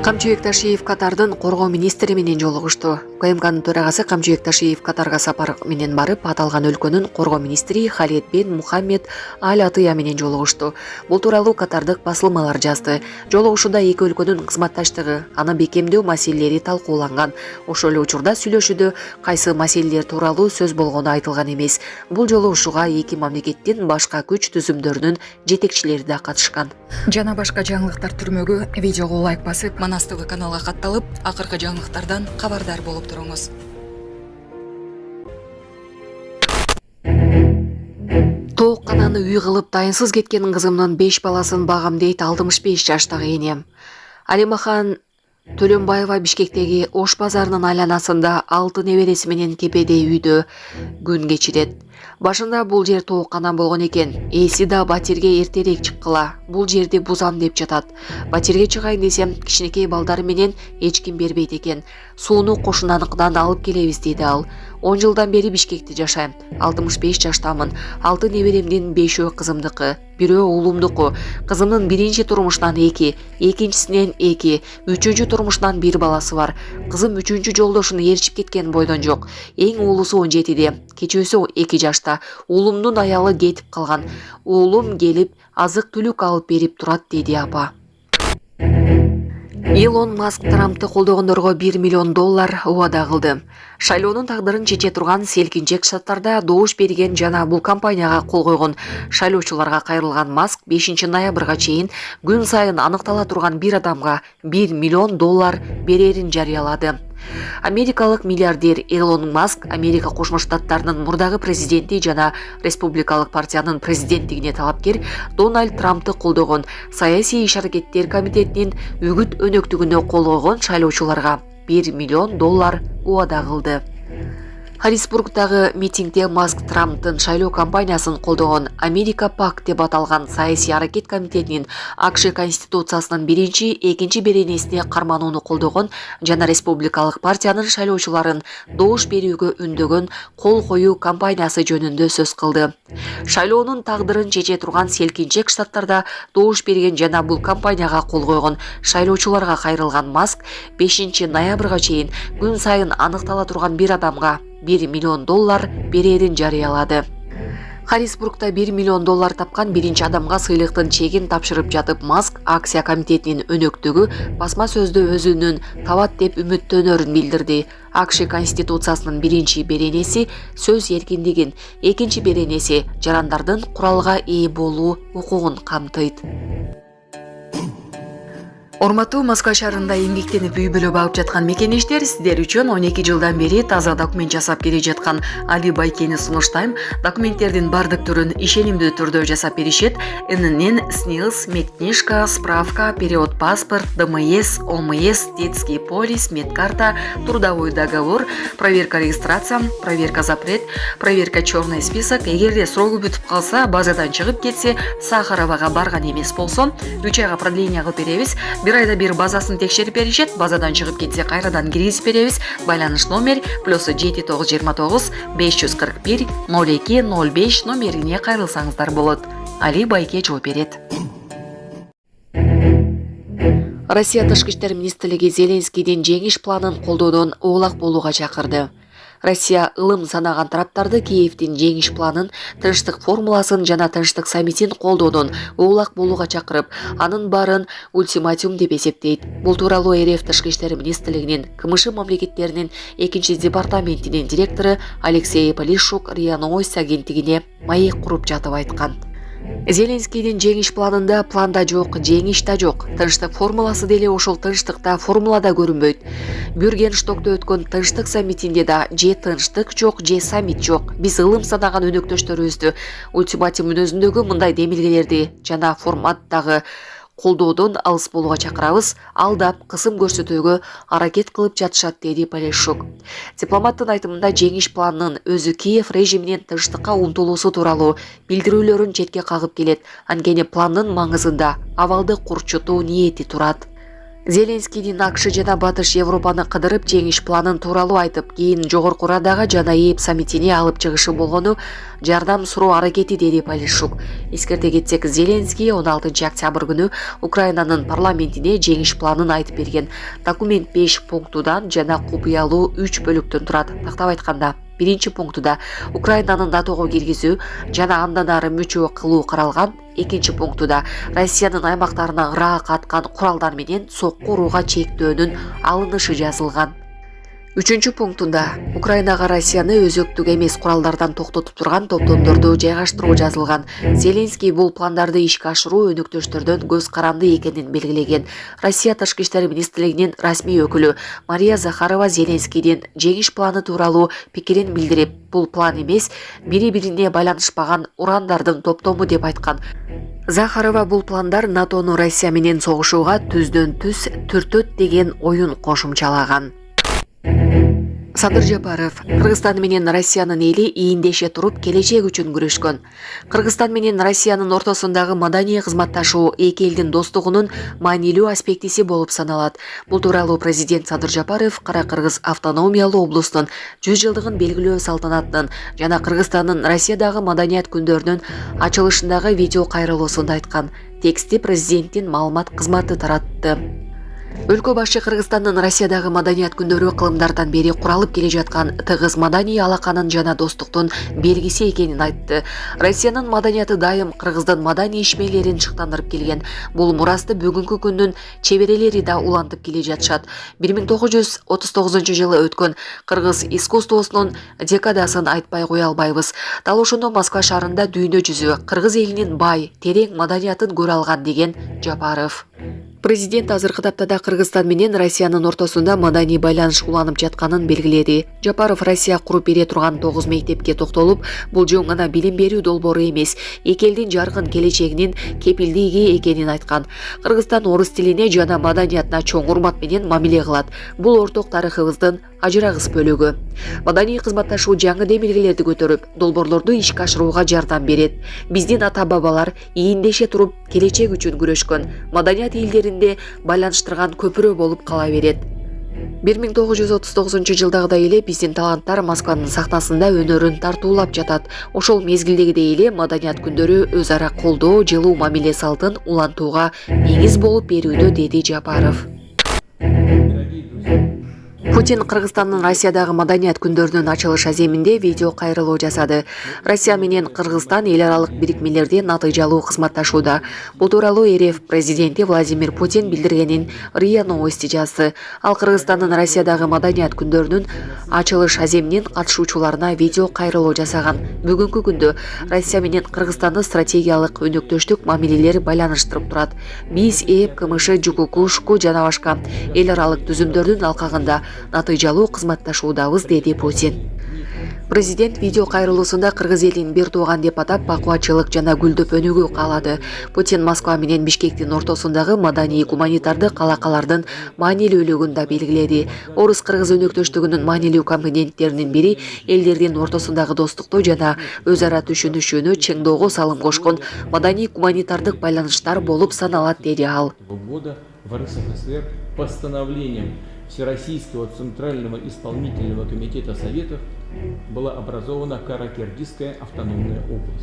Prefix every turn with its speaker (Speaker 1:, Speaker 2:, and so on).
Speaker 1: Камчыбек Ташиев Катардын коргоо министри менен жолугушту. КМКнын төрагасы Камчыбек Ташиев Катарга сапар менен барып, аталган өлкөнүн коргоо министри Халид бен Мухаммед Аль Атыя менен жолугушту. Бул тууралуу катардык басылмалар жазды. Жолугушууда эки өлкөнүн кызматташтыгы, аны бекемдөө маселелери талкууланган. Ошол эле учурда сүйлөшүүдө кайсы маселелер тууралуу сөз болгону айтылган эмес. Бул жолугушууга эки мамлекеттин башка күч түзүмдөрүнүн жетекчилери да катышкан.
Speaker 2: Жана башка жаңылыктар түрмөгү видеого лайк басып, Манас ТВ каналга катталып, акыркы жаңылыктардан кабардар болуп туруңуз.
Speaker 1: Тооккананы үй кылып дайынсыз кеткен кызымдын 5 баласын багам дейт 65 жаштагы энем. Алимахан Төлөнбаева Бишкектеги Ош базарынын айланасында 6 небереси менен кепедей үйдө күн кечирет. Башында бул жер тооккана болгон экен. Эси да батирге эртерээк чыккыла. Бул жерди бузам деп жатат. Батирге чыгайын десем, кичинекей балдар менен эч ким бербейт экен. Сууну кошунаныкынан алып келебиз дейди ал. 10 жылдан бери Бишкекте жашайм. 65 жаштамын. 6 неберемдин 5-өө кызымдыкы, 1-өө уулумдуку. Кызымдын биринчи турмушунан 2, экинчисинен 2, үчүнчү турмушунан 1 баласы бар. Кызым үчүнчү жолдошуну ээрчип кеткен бойдон жок. Эң уулусу 17де, кечүүсү 2 жашта. Уулумдун аялы кетип калган. Уулум келип азык-түлүк алып берип турат дейди апа. Илон Маск Трампты колдогондорго $1 миллион убада кылды. Шайлоонун тагдырын чече турган селкинчек штаттарда добуш берген жана бул компанияга кол койгон шайлоочуларга кайрылган Маск 5 ноябрга чейин күн сайын аныктала турган бир адамга $1 миллион берерин жарыялады. Америкалык миллиардер Илон Маск Америка Кошмо Штаттарынын мурдагы президенти жана Республикалык партиянын президенттигине талапкер Дональд Трампты колдогон саясий иш-аракеттер комитетинин үгүт өнөктүгүнө кол койгон шайлоочуларга $1 миллион убада кылды. Харрисбургдагы митингде Маск Трамптын шайлоо кампаниясын колдогон Америка ПАК деп аталган саясий аракет комитетинин АКШ Конституциясынын 1-2 беренесине карманууну колдогон жана Республикалык партиянын шайлоочуларын добуш берүүгө үндөгөн кол коюу кампаниясы жөнүндө сөз кылды. Шайлоонун тагдырын чече турган селкинчек штаттарда добуш берген жана бул кампанияга кол койгон шайлоочуларга кайрылган Маск 5 ноябрга чейин күн сайын аныктала турган бир адамга $1 миллион берерин жарыялады. Харрисбургда $1 миллион тапкан биринчи адамга сыйлыктын чегин тапшырып жатып, Маск акция комитетинин өнөктүгү басма сөздө өзүнүн табат деп үмүттөнөрүн билдирди. АКШ Конституциясынын 1 беренеси сөз эркиндигин, 2 беренеси жарандардын куралга ээ болуу укугун камтыйт. Урматтуу Москва шаарында эмгектенип үй бүлө багып жаткан мекенештер, сиздер үчүн 12 жылдан бери таза документ жасап келе жаткан Али Байкени сунуштайм. Документтердин бардык түрүн ишенимдүү түрдө жасап беришет. ННН, СНИЛС, медкнижка, справка, период паспорт, ДМС, ОМС, детский полис, медкарта, трудовой договор, проверка регистрация, проверка запрет, проверка черный список. Эгерде срогу бүтүп калса, базадан чыгып кетсе, Сахаровага барган эмес болсо, 3 айга продление кылып беребиз. Бир айда бир базасын текшерип беришет, базадан чыгып кетсе кайрадан киргизип беребиз. Байланыш номер +7929 541 02 05 номерине кайрылсаңыздар болот. Али Байке жооп берет. Россия Тышкы иштер министрлиги Зеленскийдин жеңиш планын колдоодон оолак болууга чакырды. Россия ылым санаган тараптарды Киевдин жеңиш планын, тынчтык формуласын жана тынчтык саммитин колдоодон оолак болууга чакырып, анын баарын ультиматум деп эсептейт. Бул тууралуу РФ Тышкы иштер министрлигинин КМШ мамлекеттеринин 2-департаментинин директору Алексей Полищук РИА Новости агенттигине маек куруп жатып айткан. Зеленскийдин жеңиш планында планда жок, жеңиш да жок. Тынчтык формуласы деле ошол тынчтыкта формулада көрүнбөйт. Бюргенштокто өткөн тынчтык саммитинде да же тынчтык жок, же саммит жок. Биз ылым санаган өнөктөштөрүбүздү ультиматум мүнөзүндөгү мындай демилгелерди жана форматтагы колдоодон алыс болууга чакырабыз, алдап, кысым көрсөтүүгө аракет кылып жатышат, деди Полищук. Дипломаттын айтымында жеңиш планынын өзү Киев режиминин тынчтыкка умтулуусу тууралуу билдирүүлөрүн четке кагып келет. Анткени пландын маңызында абалды курчутуу ниети турат. Зеленскийдин АКШ жана Батыш Европаны кыдырып жеңиш планын тууралуу айтып, кийин Жогорку Радага жана ЭЭП саммитине алып чыгышы болгону жардам суроо аракети, деди Полишчук. Эскерте кетсек, Зеленский 16 октябрь күнү Украинанын парламентине жеңиш планын айтып берген. Документ 5 пунктудан жана купуялуу 3 бөлүктөн турат. Тактап айтканда, биринчи пунктуда Украинанын НАТОго киргизүү жана андан ары мүчө кылуу каралган. Экинчи пунктуда Россиянын аймактарына ыраак аткан куралдар менен сокку урууга чектөөнүн алынышы жазылган. Үчүнчү пунктунда Украинага Россияны өзөктүк эмес куралдардан токтотуп турган топтомдорду жайгаштыруу жазылган. Зеленский бул пландарды ишке ашыруу өнөктөштөрдөн көз каранды экенин белгилеген. Россия Тышкы иштер министрлигинин расмий өкүлү Мария Захарова Зеленскийдин жеңиш планы тууралуу пикирин билдирип, бул план эмес, бири-бирине байланышпаган урандардын топтому деп айткан. Захарова бул пландар НАТОну Россия менен согушууга түздөн-түз түртөт деген оюн кошумчалаган. Садыр Жапаров Кыргызстан менен Россиянын эли ийиндеше туруп келечек үчүн күрөшкөн. Кыргызстан менен Россиянын ортосундагы маданий кызматташуу эки элдин достугунун маанилүү аспектиси болуп саналат. Бул тууралуу президент Садыр Жапаров Кара-Кыргыз автономиялуу облустун 100 жылдыгын белгилөө салтанатынын жана Кыргызстандын Россиядагы маданият күндөрүнүн ачылышындагы видео кайрылуусунда айткан. Тексти президенттин маалымат кызматы таратты. Өлкө башы Кыргызстандын Россиядагы маданият күндөрү кылымдардан бери куралып келе жаткан тыгыз маданий алаканын жана достуктун белгиси экенин айтты. Россиянын маданияты дайым Кыргыздын маданий ишмерлерин шыктандырып келген. Бул мурасты бүгүнкү күндүн чеберелери да улантып келе жатышат. 1939 жылы өткөн Кыргыз искусствосунун декадасын айтпай кое албайбыз. Дал ошондо Москва шаарында дүйнө жүзү Кыргыз элинин бай, терең маданиятын көрө алган, деген Жапаров. Президент азыркы таптада Кыргызстан менен Россиянын ортосунда маданий байланыш уланып жатканын белгиледи. Жапаров Россия куруп бере турган 9 мектепке токтолуп, бул жөн гана билим берүү долбоору эмес, эки элдин жаркын келечегинин кепилдиги экенин айткан. Кыргызстан орус тилине жана маданиятына чоң урмат менен мамиле кылат. Бул орток тарыхыбыздын ажырагыс бөлүгү. Маданий кызматташуу жаңы демилгелерди көтөрүп, долбоорлорду ишке ашырууга жардам берет. Биздин ата-бабалар ийиндеше туруп келечек үчүн күрөшкөн. Маданият элдеринде байланыштырган көпүрө болуп кала берет. 1939 жылдагыдай эле биздин таланттар Москванын сахнасында өнөрүн тартуулап жатат. Ошол мезгилдегидей эле маданият күндөрү өз ара колдоо, жылуу мамиле салтын улантууга негиз болуп берүүдө, деди Жапаров. Путин Кыргызстандын Россиядагы маданият күндөрүнүн ачылыш аземинде видео кайрылуу жасады. Россия менен Кыргызстан эл аралык бирикмелерде натыйжалуу кызматташууда. Бул тууралуу РФ президенти Владимир Путин билдиргенин РИА Новости жазды. Ал Кыргызстандын Россиядагы маданият күндөрүнүн ачылыш аземинин катышуучуларына видео кайрылуу жасаган. Бүгүнкү күндө Россия менен Кыргызстанды стратегиялык өнөктөштүк мамилелер байланыштырып турат. Биз ЭЭП, КМШ, ЖКК, ШК жана башка эл аралык түзүмдөрдүн алкагында натыйжалуу кызматташуудабыз, деди Путин. Президент видео кайрылуусунда Кыргыз элин бир тууган деп атап, бакубатчылык жана гүлдөп өнүгүү каалады. Путин Москва менен Бишкектин ортосундагы маданий гуманитардык алакалардын маанилүүлүгүн да белгиледи. Орус-кыргыз өнөктөштүгүнүн маанилүү компоненттеринин бири элдердин ортосундагы достукту жана өз ара түшүнүшүүнү чыңдоого салым кошкон маданий гуманитардык байланыштар болуп саналат, деди ал.
Speaker 3: В РСФСР постановлением Всероссийского Центрального исполнительного комитета Советов была образована Кара-Киргизская автономная область.